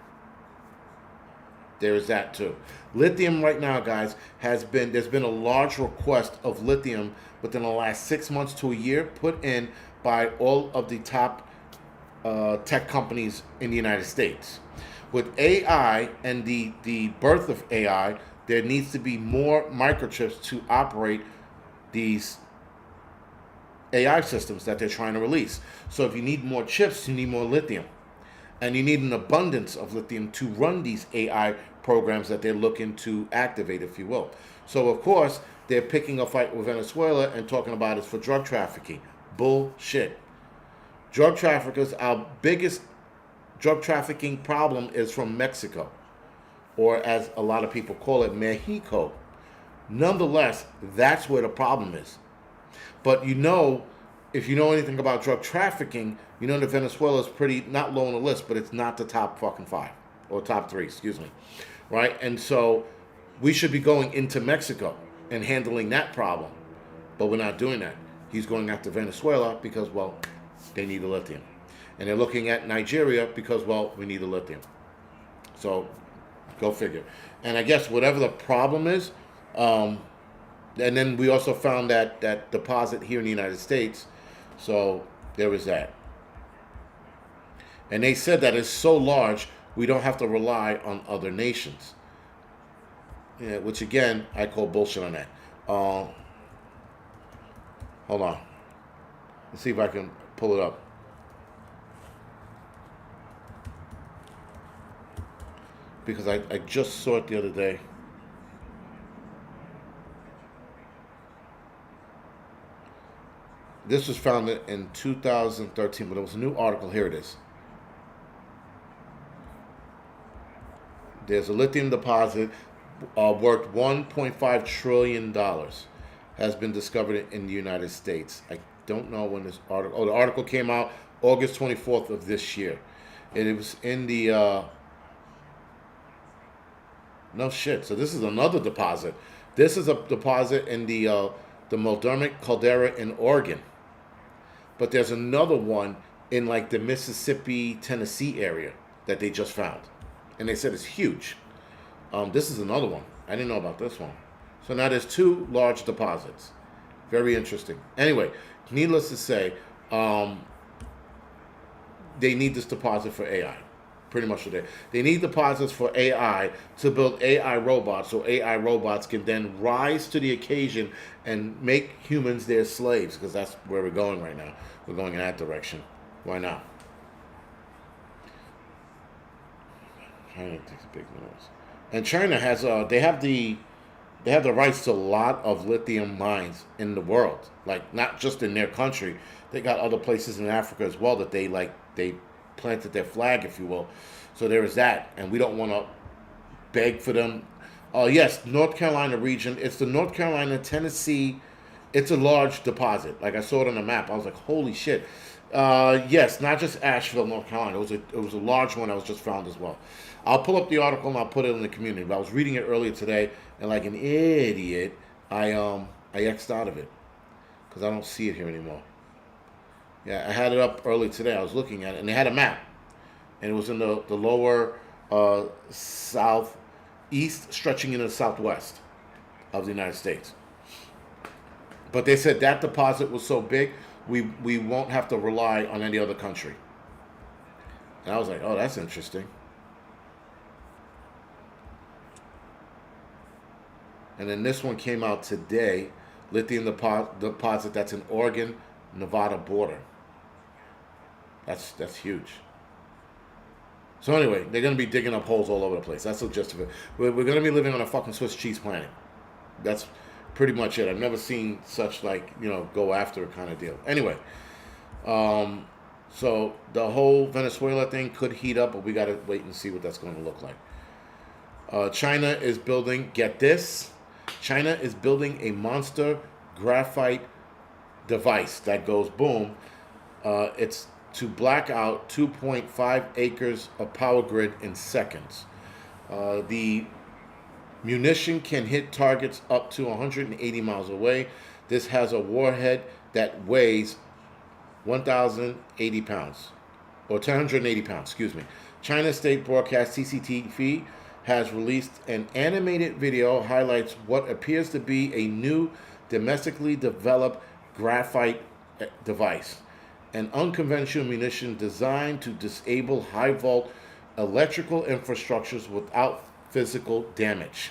There is that too. Lithium right now, guys, there's been a large request of lithium within the last 6 months to a year put in by all of the top tech companies in the United States. With AI and the birth of AI, there needs to be more microchips to operate these AI systems that they're trying to release. So if you need more chips, you need more lithium. And you need an abundance of lithium to run these AI programs that they're looking to activate, if you will. So, of course, they're picking a fight with Venezuela and talking about it for drug trafficking. Bullshit. Drug traffickers, our biggest drug trafficking problem is from Mexico, or as a lot of people call it, Mexico. Nonetheless, that's where the problem is. But you know, if you know anything about drug trafficking, you know that Venezuela is pretty, not low on the list, but it's not the top fucking 5, or top 3, excuse me. Right? And so we should be going into Mexico and handling that problem. But we're not doing that. He's going after Venezuela because, well, they need the lithium. And they're looking at Nigeria because, well, we need the lithium. So, go figure. And I guess whatever the problem is, and then we also found that deposit here in the United States. So, there was that. And they said that it's so large, we don't have to rely on other nations. Yeah, which, again, I call bullshit on that. Hold on. Let's see if I can pull it up. Because I just saw it the other day. This was founded in 2013, but it was a new article. Here it is. There's a lithium deposit worth $1.5 trillion has been discovered in the United States. I don't know when this article... Oh, the article came out August 24th of this year. And it was in the... No shit. So this is another deposit. This is a deposit in the Muldermic caldera in Oregon. But there's another one in like the Mississippi, Tennessee area that they just found. And they said it's huge. This is another one. I didn't know about this one. So now there's 2 large deposits. Very interesting. Anyway, needless to say, they need this deposit for AI. Pretty much today. They need deposits for AI to build AI robots, so AI robots can then rise to the occasion and make humans their slaves, because that's where we're going right now. We're going in that direction. Why not? China takes big moves. And China has they have the rights to a lot of lithium mines in the world. Like, not just in their country. They got other places in Africa as well that they planted their flag, if you will. So there is that, and we don't want to beg for them. Yes, North Carolina region. It's the North Carolina, Tennessee. It's a large deposit. Like, I saw it on the map. I was like, holy shit. Yes, not just Asheville, North Carolina. It was a large one that was just found as well. I'll pull up the article and I'll put it in the community. But I was reading it earlier today, and like an idiot, I X'd out of it because I don't see it here anymore. Yeah, I had it up early today. I was looking at it, and they had a map. And it was in the lower southeast, stretching into the southwest of the United States. But they said that deposit was so big, we won't have to rely on any other country. And I was like, oh, that's interesting. And then this one came out today, lithium deposit that's in Oregon, Nevada border. That's huge. So anyway, they're going to be digging up holes all over the place. That's the gist of it. We're going to be living on a fucking Swiss cheese planet. That's pretty much it. I've never seen such like go after kind of deal. Anyway, so the whole Venezuela thing could heat up, but we got to wait and see what that's going to look like. China is building. Get this. China is building a monster graphite device that goes boom. It's to black out 2.5 acres of power grid in seconds. The munition can hit targets up to 180 miles away. This has a warhead that weighs 1,080 pounds, or 1,080 pounds, excuse me. China State Broadcast CCTV has released an animated video highlights what appears to be a new domestically developed graphite device, an unconventional munition designed to disable high volt electrical infrastructures without physical damage.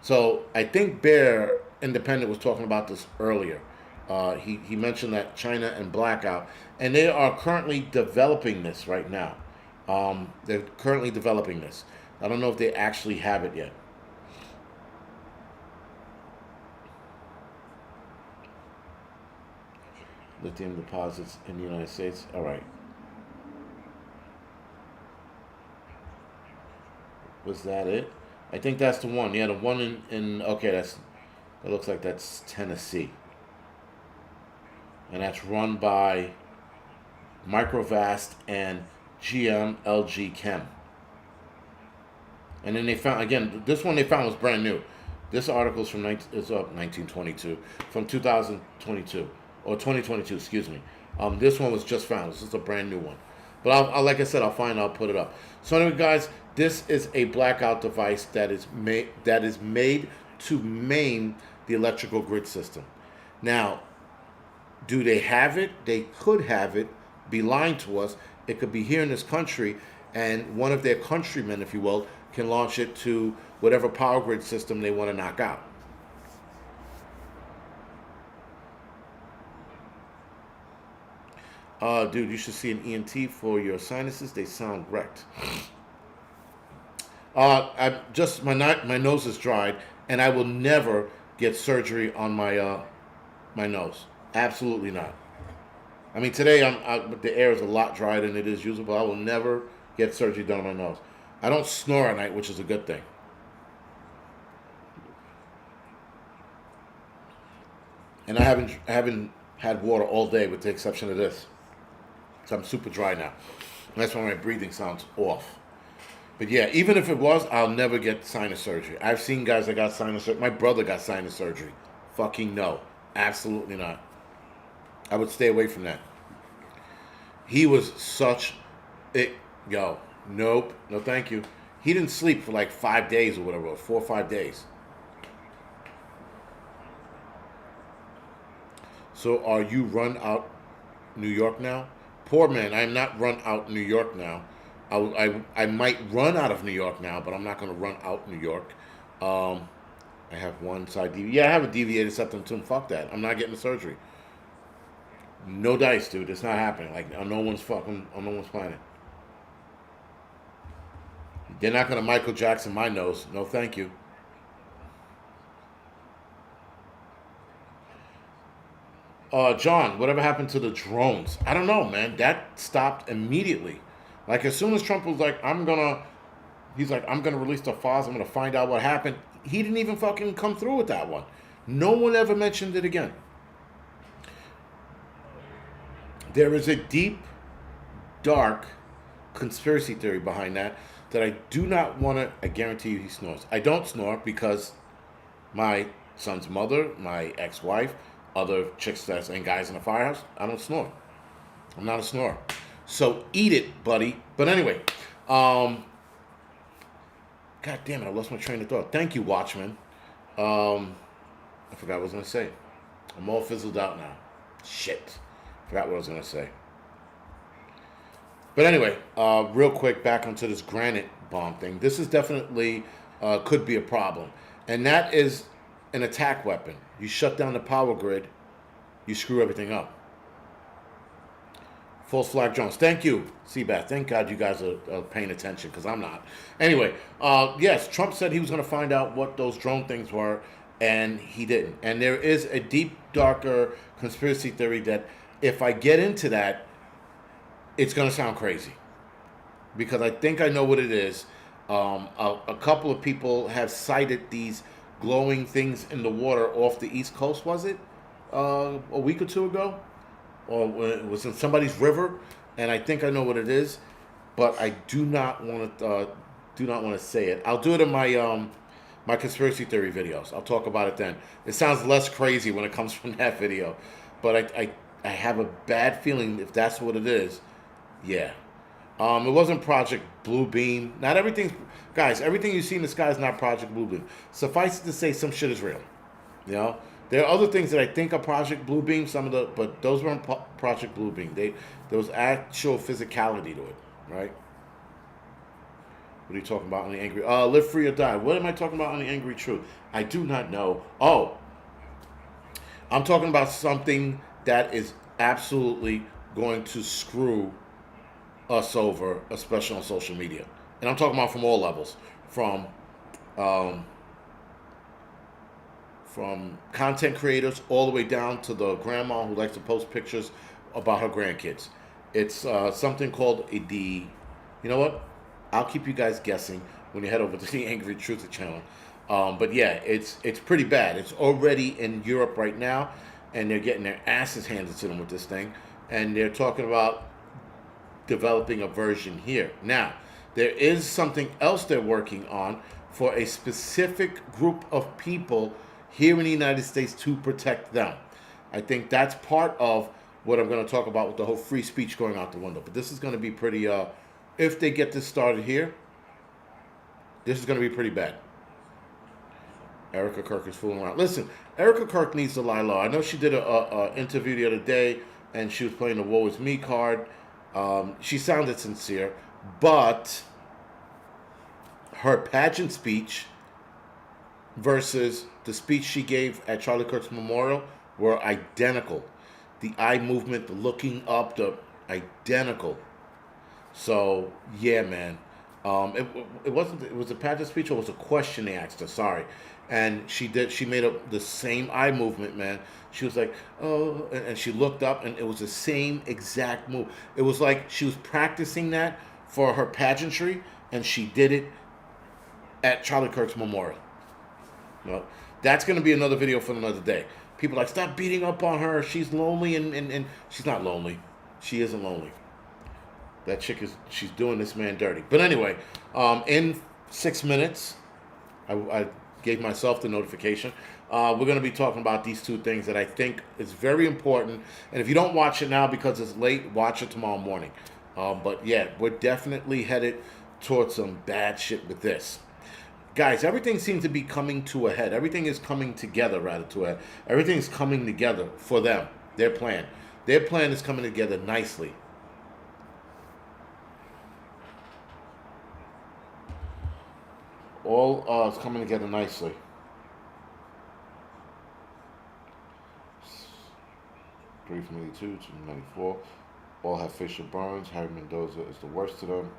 So I think Bear Independent was talking about this earlier. He mentioned that China and blackout, and they are currently developing this right now. They're currently developing this. I don't know if they actually have it yet. Lithium deposits in the United States. All right. Was that it? I think that's the one. Yeah, the one in okay, that looks like that's Tennessee. And that's run by Microvast and GM Chem. And then they found, again, this one they found was brand new. This article is from 1922, from 2022, or 2022, excuse me. This one was just found. This is a brand new one. But like I said, I'll put it up. So anyway, guys, this is a blackout device that is made to maim the electrical grid system. Now, do they have it? They could have it, be lying to us. It could be here in this country, and one of their countrymen, if you will, can launch it to whatever power grid system they want to knock out. Dude, you should see an ENT for your sinuses. They sound wrecked. I just my nose is dried, and I will never get surgery on my nose. Absolutely not. I mean, today the air is a lot drier than it is usual, but I will never get surgery done on my nose. I don't snore at night, which is a good thing. And I haven't had water all day, with the exception of this. So I'm super dry now. And that's why my breathing sounds off. But yeah, even if it was, I'll never get sinus surgery. I've seen guys that got sinus surgery. My brother got sinus surgery. Fucking no. Absolutely not. I would stay away from that. He was such it. Yo, nope, no thank you. He didn't sleep for like 5 days or whatever, 4 or 5 days. So are you run out New York now? Poor man, I am not run out New York now. I might run out of New York now, but I'm not going to run out New York. I have one side deviated. Yeah, I have a deviated septum too. Fuck that. I'm not getting the surgery. No dice, dude. It's not happening. Like on no one's planet. They're not going to Michael Jackson my nose. No, thank you. John, whatever happened to the drones? I don't know, man. That stopped immediately. Like as soon as Trump was like, I'm gonna release the files. I'm gonna find out what happened. He didn't even fucking come through with that one. No one ever mentioned it again. There is a deep, dark conspiracy theory behind that I do not want to. I guarantee you, he snores. I don't snore because my son's mother, my ex-wife, other chicks and guys in the firehouse, I don't snore. I'm not a snorer. So eat it, buddy. But anyway, God damn it, I lost my train of thought. Thank you, Watchman. I forgot what I was going to say. I'm all fizzled out now. Shit. Forgot what I was going to say. But anyway, real quick, back onto this granite bomb thing. This is definitely could be a problem. And that is an attack weapon. You shut down the power grid, you screw everything up. False flag drones. Thank you, Seabass. Thank God you guys are paying attention, because I'm not. Anyway, yes, Trump said he was going to find out what those drone things were, and he didn't. And there is a deep, darker conspiracy theory that if I get into that, it's going to sound crazy. Because I think I know what it is. A couple of people have cited these glowing things in the water off the East Coast, was it? A week or two ago? Or it was in somebody's river, and I think I know what it is, but I do not want to say it. I'll do it in my my conspiracy theory videos. I'll talk about it then. It sounds less crazy when it comes from that video, but I have a bad feeling if that's what it is. Yeah, it wasn't Project Bluebeam. Not everything, guys. Everything you see in the sky is not Project Bluebeam. Suffice it to say, some shit is real. You know. There are other things that I think are Project Bluebeam, but those weren't Project Bluebeam. There was actual physicality to it, right? What are you talking about on the Angry? Live Free or Die. What am I talking about on the Angry Truth? I do not know. Oh, I'm talking about something that is absolutely going to screw us over, especially on social media. And I'm talking about from all levels, from content creators all the way down to the grandma who likes to post pictures about her grandkids. It's something called you know what? I'll keep you guys guessing when you head over to the Angry Truth channel. But yeah, it's pretty bad. It's already in Europe right now, and they're getting their asses handed to them with this thing. And they're talking about developing a version here. Now, there is something else they're working on for a specific group of people here in the United States to protect them. I think that's part of what I'm going to talk about with the whole free speech going out the window. But this is going to be pretty, if they get this started here, this is going to be pretty bad. Erica Kirk is fooling around. Listen, Erica Kirk needs to lie low. I know she did a interview the other day, and she was playing the woe is me card. She sounded sincere, but her pageant speech versus the speech she gave at Charlie Kirk's memorial were identical. The eye movement, the looking up, the identical. So yeah, man. It was a pageant speech, or was a question they asked her. Sorry, and she made up the same eye movement, man. She was like, oh, and she looked up, and it was the same exact move. It was like she was practicing that for her pageantry, and she did it at Charlie Kirk's memorial. Well, that's going to be another video for another day. People are like, stop beating up on her. She's lonely, and she's not lonely. She isn't lonely. That chick she's doing this man dirty. But anyway, in 6 minutes, I gave myself the notification. We're going to be talking about these two things that I think is very important. And if you don't watch it now because it's late, watch it tomorrow morning. But yeah, we're definitely headed towards some bad shit with this. Guys, everything seems to be coming to a head. Everything is coming together, rather, to a head. Everything's coming together for them. Their plan. Their plan is coming together nicely. All is coming together nicely. Three from 82 to 94. All have facial burns. Harry Mendoza is the worst of them.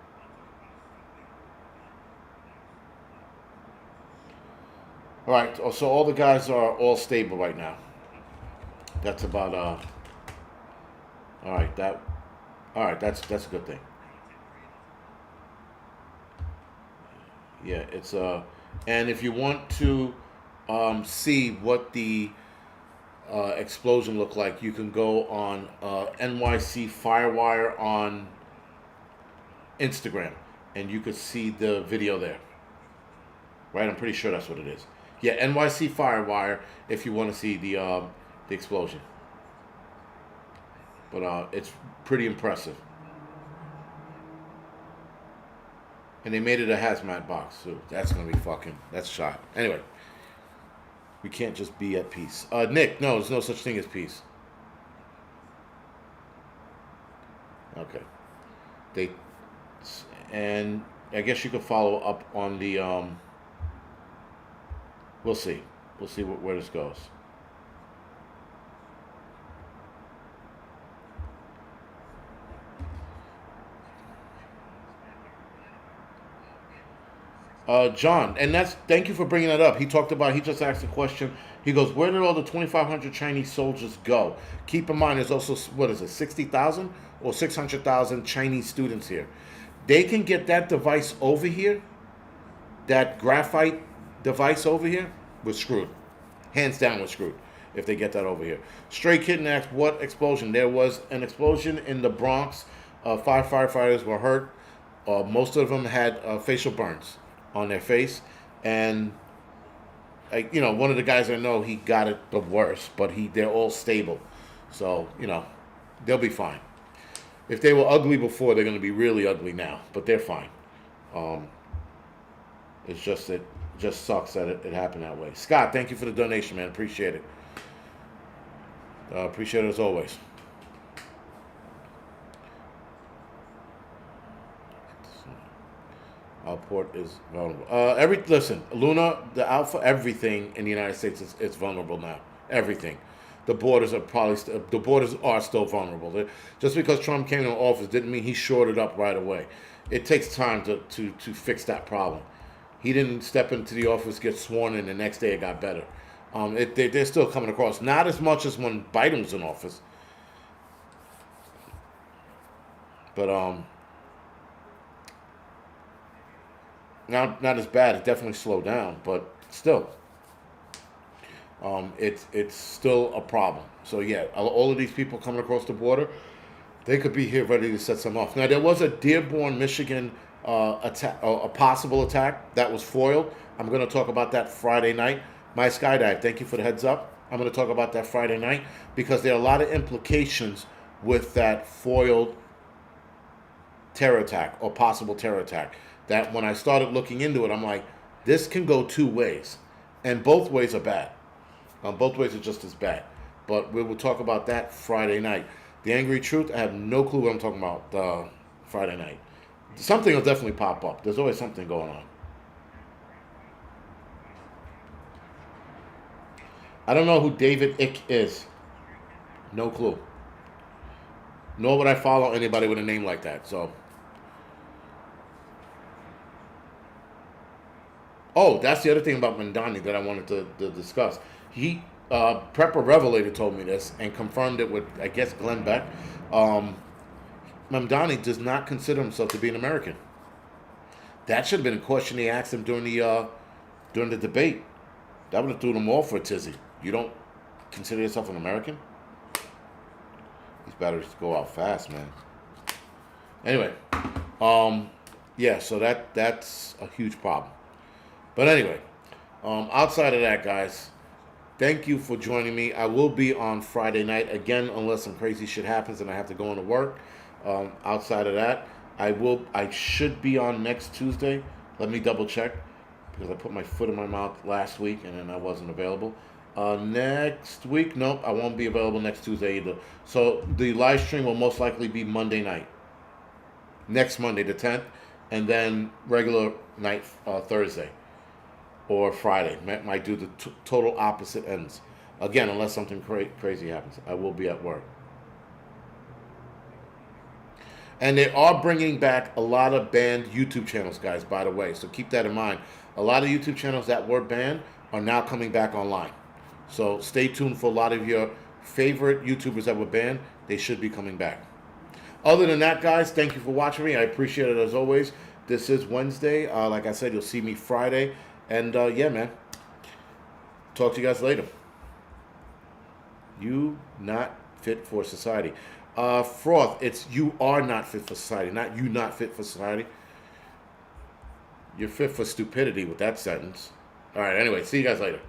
All right, so all the guys are all stable right now. That's about all right. That's a good thing. Yeah, it's and if you want to see what the explosion looked like, you can go on NYC Firewire on Instagram, and you could see the video there. Right, I'm pretty sure that's what it is. Yeah, NYC Firewire. If you want to see the explosion, but it's pretty impressive. And they made it a hazmat box, so that's gonna be that's shot. Anyway, we can't just be at peace. Nick, no, there's no such thing as peace. Okay. They and I guess you could follow up on the. We'll see. We'll see where this goes. John, and that's thank you for bringing that up. He talked about. He just asked a question. He goes, "Where did all the 2,500 Chinese soldiers go?" Keep in mind, there's also what is it, 60,000 or 600,000 Chinese students here. They can get that device over here, that graphite device over here. We're screwed. Hands down, we're screwed if they get that over here. Stray Kitten asked, "What explosion?" There was an explosion in the Bronx. Five firefighters were hurt. Most of them had facial burns on their face, and one of the guys I know, he got it the worst, but they're all stable, so they'll be fine. If they were ugly before, they're going to be really ugly now, but they're fine. It's just it just sucks that it happened that way. Scott, thank you for the donation, man. Appreciate it. Appreciate it as always. Our port is vulnerable. Listen, Luna, the Alpha, everything in the United States is vulnerable now. Everything. The borders are still vulnerable. Just because Trump came into office didn't mean he shored it up right away. It takes time to fix that problem. He didn't step into the office, get sworn in, the next day it got better. They're still coming across. Not as much as when Biden was in office. But not as bad. It definitely slowed down, but still, it's still a problem. So yeah, all of these people coming across the border, they could be here ready to set some off. Now there was a Dearborn, Michigan attack, a possible attack that was foiled. I'm going to talk about that Friday night. My skydive. Thank you for the heads up. I'm going to talk about that Friday night because there are a lot of implications with that foiled terror attack or possible terror attack. That when I started looking into it, I'm like, this can go two ways, and both ways are bad. Both ways are just as bad. But we will talk about that Friday night. The Angry Truth, I have no clue what I'm talking about Friday night. Something will definitely pop up. There's always something going on. I don't know who David Ick is. No clue. Nor would I follow anybody with a name like that. So. Oh, that's the other thing about Mandani that I wanted to discuss. Prepper Revelator told me this and confirmed it with, I guess, Glenn Beck. Mamdani does not consider himself to be an American. That should have been a question they asked him during the debate. That would have threw them all for a tizzy. You don't consider yourself an American? These batteries go out fast, man. Anyway, yeah, so that's a huge problem. But anyway, outside of that, guys, thank you for joining me. I will be on Friday night again, unless some crazy shit happens and I have to go into work. Outside of that, I should be on next Tuesday. Let me double check because I put my foot in my mouth last week and then I wasn't available. Next week, nope, I won't be available next Tuesday either. So the live stream will most likely be Monday night. Next Monday, the 10th, and then regular night Thursday. Or Friday. Might do the total opposite ends. Again, unless something crazy happens. I will be at work. And they are bringing back a lot of banned YouTube channels, guys, by the way. So keep that in mind. A lot of YouTube channels that were banned are now coming back online. So stay tuned for a lot of your favorite YouTubers that were banned. They should be coming back. Other than that, guys, thank you for watching me. I appreciate it as always. This is Wednesday. Like I said, you'll see me Friday. And yeah, man. Talk to you guys later. You not fit for society. Froth, it's you are not fit for society, not you not fit for society. You're fit for stupidity with that sentence. All right, anyway, see you guys later.